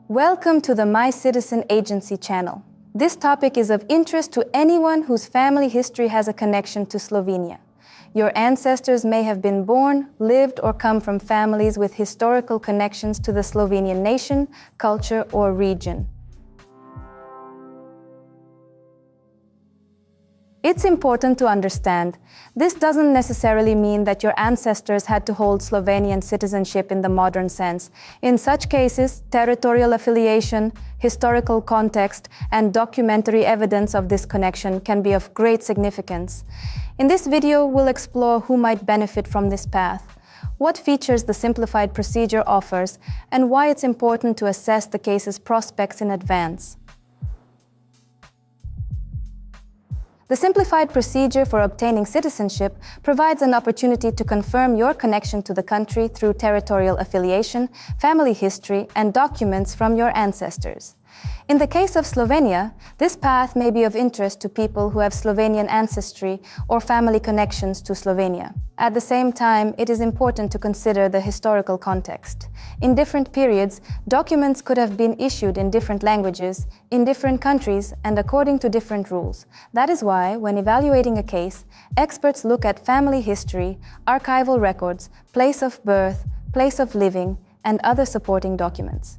Welcome to the Mycitizenagency channel. This topic is of interest to anyone whose family history has a connection to Slovenia. Your ancestors may have been born, lived, or come from families with historical connections to the Slovenian nation, culture, or region. It's important to understand, this doesn't necessarily mean that your ancestors had to hold Slovenian citizenship in the modern sense. In such cases, territorial affiliation, historical context, and documentary evidence of this connection can be of great significance. In this video, we'll explore who might benefit from this path, what features the simplified procedure offers, and why it's important to assess the case's prospects in advance. The simplified procedure for obtaining citizenship provides an opportunity to confirm your connection to the country through territorial affiliation, family history, and documents from your ancestors. In the case of Slovenia, this path may be of interest to people who have Slovenian ancestry or family connections to Slovenia. At the same time, it is important to consider the historical context. In different periods, documents could have been issued in different languages, in different countries, and according to different rules. That is why, when evaluating a case, experts look at family history, archival records, place of birth, place of living, and other supporting documents.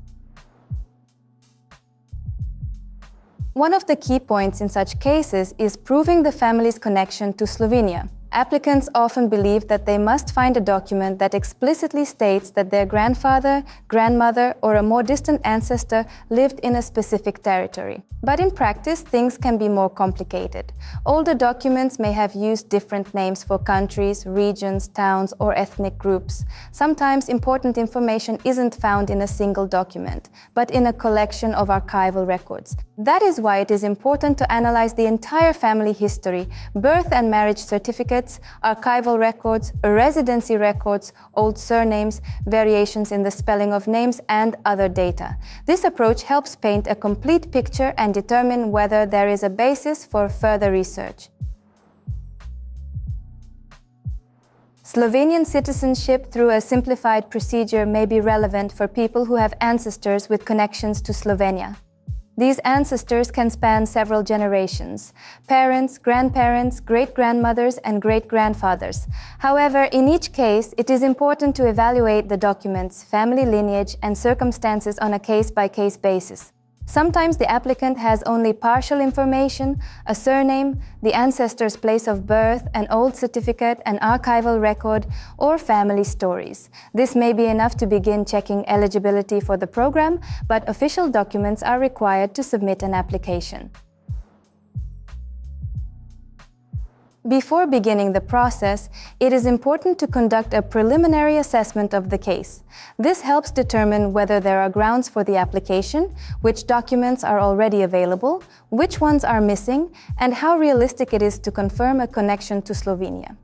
One of the key points in such cases is proving the family's connection to Slovenia. Applicants often believe that they must find a document that explicitly states that their grandfather, grandmother, or a more distant ancestor lived in a specific territory. But in practice, things can be more complicated. Older documents may have used different names for countries, regions, towns, or ethnic groups. Sometimes important information isn't found in a single document, but in a collection of archival records. That is why it is important to analyze the entire family history, birth and marriage certificates, archival records, residency records, old surnames, variations in the spelling of names, and other data. This approach helps paint a complete picture and determine whether there is a basis for further research. Slovenian citizenship through a simplified procedure may be relevant for people who have ancestors with connections to Slovenia. These ancestors can span several generations: parents, grandparents, great-grandmothers, and great-grandfathers. However, in each case, it is important to evaluate the documents, family lineage, and circumstances on a case-by-case basis. Sometimes the applicant has only partial information, a surname, the ancestor's place of birth, an old certificate, an archival record, or family stories. This may be enough to begin checking eligibility for the program, but official documents are required to submit an application. Before beginning the process, it is important to conduct a preliminary assessment of the case. This helps determine whether there are grounds for the application, which documents are already available, which ones are missing, and how realistic it is to confirm a connection to Slovenia.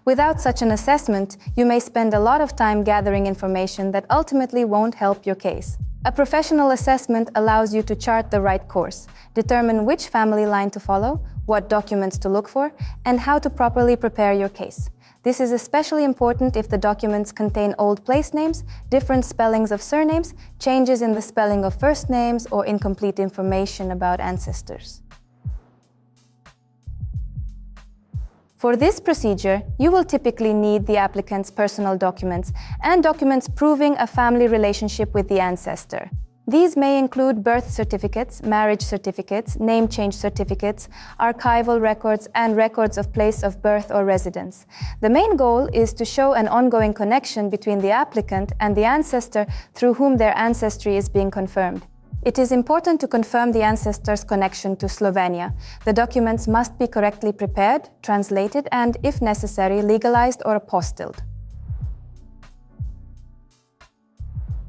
Without such an assessment, you may spend a lot of time gathering information that ultimately won't help your case. A professional assessment allows you to chart the right course, determine which family line to follow, what documents to look for, and how to properly prepare your case. This is especially important if the documents contain old place names, different spellings of surnames, changes in the spelling of first names, or incomplete information about ancestors. For this procedure, you will typically need the applicant's personal documents and documents proving a family relationship with the ancestor. These may include birth certificates, marriage certificates, name change certificates, archival records, and records of place of birth or residence. The main goal is to show an ongoing connection between the applicant and the ancestor through whom their ancestry is being confirmed. It is important to confirm the ancestor's connection to Slovenia. The documents must be correctly prepared, translated, and, if necessary, legalized or apostilled.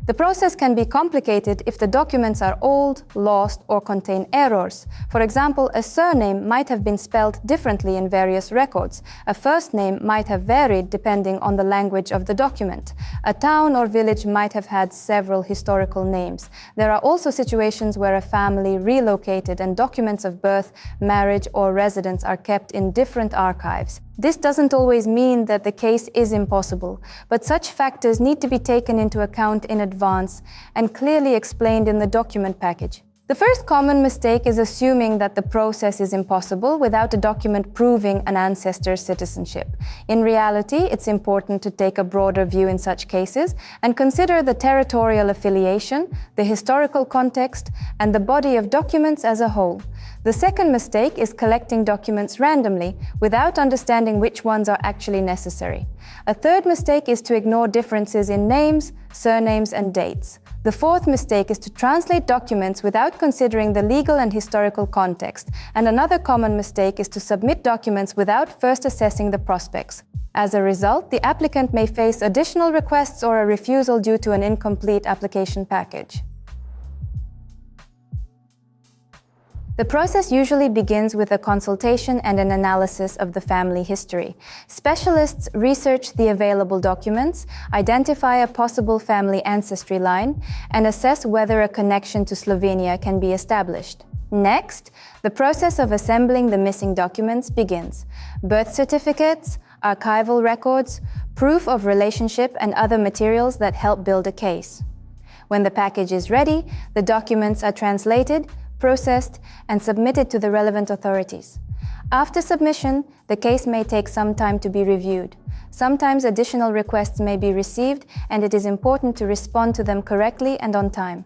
The process can be complicated if the documents are old, lost, or contain errors. For example, a surname might have been spelled differently in various records. A first name might have varied depending on the language of the document. A town or village might have had several historical names. There are also situations where a family relocated and documents of birth, marriage, or residence are kept in different archives. This doesn't always mean that the case is impossible, but such factors need to be taken into account in advance and clearly explained in the document package. The first common mistake is assuming that the process is impossible without a document proving an ancestor's citizenship. In reality, it's important to take a broader view in such cases and consider the territorial affiliation, the historical context, and the body of documents as a whole. The second mistake is collecting documents randomly without understanding which ones are actually necessary. A third mistake is to ignore differences in names, surnames, and dates. The fourth mistake is to translate documents without considering the legal and historical context, and another common mistake is to submit documents without first assessing the prospects. As a result, the applicant may face additional requests or a refusal due to an incomplete application package. The process usually begins with a consultation and an analysis of the family history. Specialists research the available documents, identify a possible family ancestry line, and assess whether a connection to Slovenia can be established. Next, the process of assembling the missing documents begins. Birth certificates, archival records, proof of relationship, and other materials that help build a case. When the package is ready, the documents are translated, processed, and submitted to the relevant authorities. After submission, the case may take some time to be reviewed. Sometimes additional requests may be received, and it is important to respond to them correctly and on time.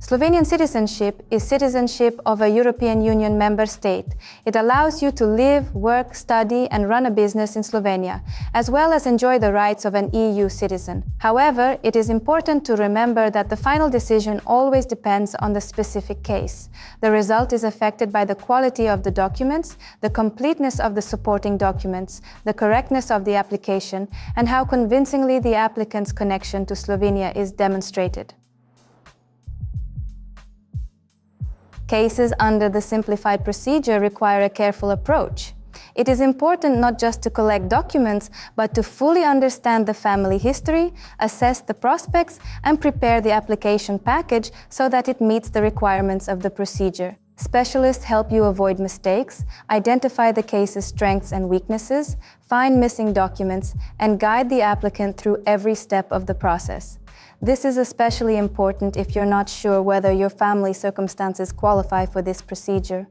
Slovenian citizenship is citizenship of a European Union member state. It allows you to live, work, study, and run a business in Slovenia, as well as enjoy the rights of an EU citizen. However, it is important to remember that the final decision always depends on the specific case. The result is affected by the quality of the documents, the completeness of the supporting documents, the correctness of the application, and how convincingly the applicant's connection to Slovenia is demonstrated. Cases under the simplified procedure require a careful approach. It is important not just to collect documents, but to fully understand the family history, assess the prospects, and prepare the application package so that it meets the requirements of the procedure. Specialists help you avoid mistakes, identify the case's strengths and weaknesses, find missing documents, and guide the applicant through every step of the process. This is especially important if you're not sure whether your family circumstances qualify for this procedure.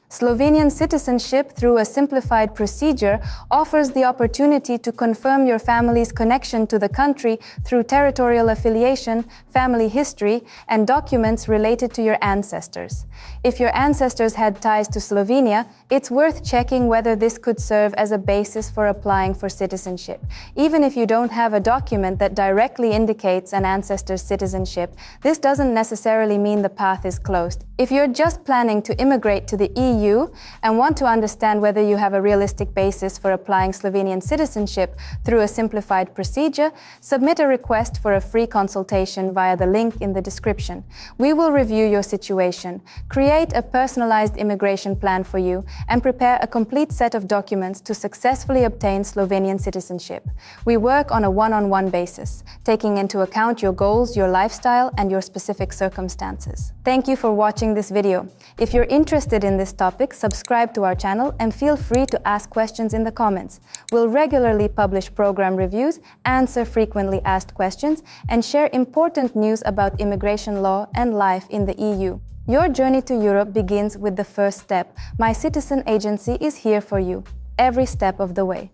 Slovenian citizenship through a simplified procedure offers the opportunity to confirm your family's connection to the country through territorial affiliation, family history, and documents related to your ancestors. If your ancestors had ties to Slovenia, it's worth checking whether this could serve as a basis for applying for citizenship. Even if you don't have a document that directly indicates an ancestor's citizenship, this doesn't necessarily mean the path is closed. If you're just planning to immigrate to the EU and want to understand whether you have a realistic basis for applying Slovenian citizenship through a simplified procedure, submit a request for a free consultation via the link in the description. We will review your situation, create a personalized immigration plan for you, and prepare a complete set of documents to successfully obtain Slovenian citizenship. We work on a one-on-one basis, taking into account your goals, your lifestyle, and your specific circumstances. Thank you for watching this video. If you're interested in this topic, subscribe to our channel and feel free to ask questions in the comments. We'll regularly publish program reviews, answer frequently asked questions, and share important news about immigration law and life in the EU. Your journey to Europe begins with the first step. Mycitizenagency is here for you, every step of the way.